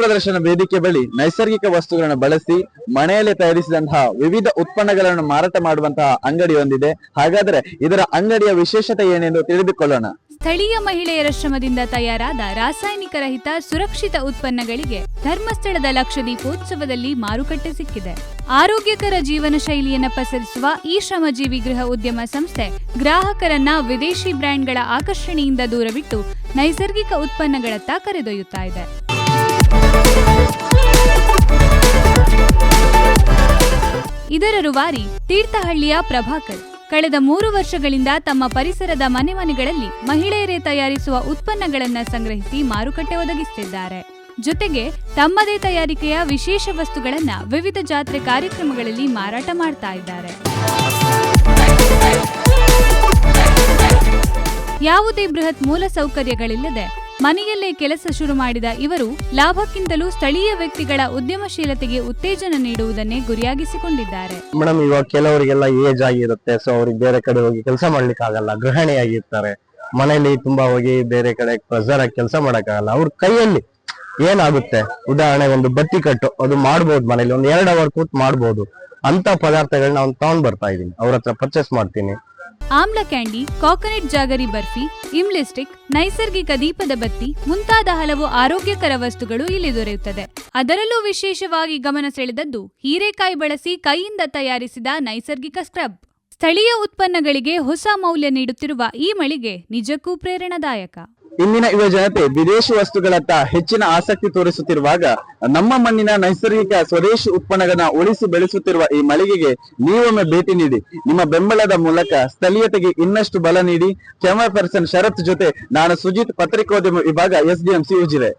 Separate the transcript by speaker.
Speaker 1: ಪ್ರದರ್ಶನ ವೇದಿಕೆ ಬಳಿ ನೈಸರ್ಗಿಕ ವಸ್ತುಗಳನ್ನು ಬಳಸಿ ಮನೆಯಲ್ಲೇ ತಯಾರಿಸಿದಂತಹ ವಿವಿಧ ಉತ್ಪನ್ನಗಳನ್ನು ಮಾರಾಟ ಮಾಡುವಂತಹ ಅಂಗಡಿ ಹೊಂದಿದೆ. ಹಾಗಾದ್ರೆ ಇದರ ಅಂಗಡಿಯ ವಿಶೇಷತೆ ಏನೆಂದು ತಿಳಿದುಕೊಳ್ಳೋಣ.
Speaker 2: ಸ್ಥಳೀಯ ಮಹಿಳೆಯರ ಶ್ರಮದಿಂದ ತಯಾರಾದ ರಾಸಾಯನಿಕ ರಹಿತ ಸುರಕ್ಷಿತ ಉತ್ಪನ್ನಗಳಿಗೆ ಧರ್ಮಸ್ಥಳದ ಲಕ್ಷದೀಪೋತ್ಸವದಲ್ಲಿ ಮಾರುಕಟ್ಟೆ ಸಿಕ್ಕಿದೆ. ಆರೋಗ್ಯಕರ ಜೀವನ ಶೈಲಿಯನ್ನು ಪಸರಿಸುವ ಈ ಶ್ರಮಜೀವಿ ಗೃಹ ಉದ್ಯಮ ಸಂಸ್ಥೆ ಗ್ರಾಹಕರನ್ನ ವಿದೇಶಿ ಬ್ರ್ಯಾಂಡ್ಗಳ ಆಕರ್ಷಣೆಯಿಂದ ದೂರವಿಟ್ಟು ನೈಸರ್ಗಿಕ ಉತ್ಪನ್ನಗಳತ್ತ ಕರೆದೊಯ್ಯುತ್ತಾ ಇದೆ. ಇದರ ರೂವಾರಿ ತೀರ್ಥಹಳ್ಳಿಯ ಪ್ರಭಾಕರ್ ಕಳೆದ 3 ವರ್ಷಗಳಿಂದ ತಮ್ಮ ಪರಿಸರದ ಮನೆಗಳಲ್ಲಿ ಮಹಿಳೆಯರೇ ತಯಾರಿಸುವ ಉತ್ಪನ್ನಗಳನ್ನು ಸಂಗ್ರಹಿಸಿ ಮಾರುಕಟ್ಟೆ ಒದಗಿಸುತ್ತಿದ್ದಾರೆ. ಜೊತೆಗೆ ತಮ್ಮದೇ ತಯಾರಿಕೆಯ ವಿಶೇಷ ವಸ್ತುಗಳನ್ನ ವಿವಿಧ ಜಾತ್ರೆ ಕಾರ್ಯಕ್ರಮಗಳಲ್ಲಿ ಮಾರಾಟ ಮಾಡ್ತಾ ಇದ್ದಾರೆ. ಯಾವುದೇ ಬೃಹತ್ ಮೂಲಸೌಕರ್ಯಗಳಿಲ್ಲದೆ ಮನೆಯಲ್ಲೇ ಕೆಲಸ ಶುರು ಮಾಡಿದ ಇವರು ಲಾಭಕ್ಕಿಂತಲೂ ಸ್ಥಳೀಯ ವ್ಯಕ್ತಿಗಳ ಉದ್ಯಮಶೀಲತೆಗೆ ಉತ್ತೇಜನ ನೀಡುವುದನ್ನೇ ಗುರಿಯಾಗಿಸಿಕೊಂಡಿದ್ದಾರೆ.
Speaker 3: ಮೇಡಮ್, ಇವಾಗ ಕೆಲವರಿಗೆಲ್ಲ ಏಜ್ ಆಗಿರುತ್ತೆ, ಸೊ ಅವ್ರಿಗೆ ಬೇರೆ ಕಡೆ ಹೋಗಿ ಕೆಲಸ ಮಾಡ್ಲಿಕ್ಕೆ ಆಗಲ್ಲ, ಗೃಹಿಣಿಯಾಗಿರ್ತಾರೆ, ಮನೇಲಿ ತುಂಬಾ ಹೋಗಿ ಬೇರೆ ಕಡೆ ಪ್ರೆಸರ್ ಆಗಿ ಕೆಲಸ ಮಾಡಕ್ಕಾಗಲ್ಲ. ಅವ್ರ ಕೈಯಲ್ಲಿ ಏನಾಗುತ್ತೆ, ಉದಾಹರಣೆ ಒಂದು ಬತ್ತಿ ಕಟ್ಟು ಅದು ಮಾಡ್ಬೋದು, ಮನೇಲಿ ಒಂದು 2 ಅವರ್ ಕೂತ್ ಮಾಡ್ಬೋದು. ಅಂತ ಪದಾರ್ಥಗಳನ್ನ ಅವ್ನು ತಗೊಂಡ್ ಬರ್ತಾ ಇದೀನಿ, ಅವ್ರ ಹತ್ರ ಪರ್ಚೇಸ್ ಮಾಡ್ತೀನಿ.
Speaker 2: ಆಮ್ಲ candy, coconut ಜಾಗರಿ barfi, Imli stick, ನೈಸರ್ಗಿಕ ದೀಪದ ಬತ್ತಿ ಮುಂತಾದ ಹಲವು ಆರೋಗ್ಯಕರ ವಸ್ತುಗಳು ಇಲ್ಲಿ ದೊರೆಯುತ್ತದೆ. ಅದರಲ್ಲೂ ವಿಶೇಷವಾಗಿ ಗಮನ ಸೆಳೆದದ್ದು ಹೀರೆಕಾಯಿ ಬಳಸಿ ಕೈಯಿಂದ ತಯಾರಿಸಿದ ನೈಸರ್ಗಿಕ ಸ್ಕ್ರಬ್. ಸ್ಥಳೀಯ ಉತ್ಪನ್ನಗಳಿಗೆ ಹೊಸ ಮೌಲ್ಯ ನೀಡುತ್ತಿರುವ ಈ ಮಳಿಗೆ ನಿಜಕ್ಕೂ ಪ್ರೇರಣಾದಾಯಕ.
Speaker 1: ಇಂದಿನ ಯುವ ಜನತೆ ವಿದೇಶಿ ವಸ್ತುಗಳತ್ತ ಹೆಚ್ಚಿನ ಆಸಕ್ತಿ ತೋರಿಸುತ್ತಿರುವಾಗ ನಮ್ಮ ಮಣ್ಣಿನ ನೈಸರ್ಗಿಕ ಸ್ವದೇಶಿ ಉತ್ಪನ್ನಗಳನ್ನ ಉಳಿಸಿ ಬೆಳೆಸುತ್ತಿರುವ ಈ ಮಳಿಗೆಗೆ ನೀವೊಮ್ಮೆ ಭೇಟಿ ನೀಡಿ. ನಿಮ್ಮ ಬೆಂಬಲದ ಮೂಲಕ ಸ್ಥಳೀಯತೆಗೆ ಇನ್ನಷ್ಟು ಬಲ ನೀಡಿ. ಕ್ಯಾಮರಾ ಪರ್ಸನ್ ಶರತ್ ಜೊತೆ ನಾನು ಸುಜಿತ್, ಪತ್ರಿಕೋದ್ಯಮ ವಿಭಾಗ, SDMC ಉಜಿರೆ.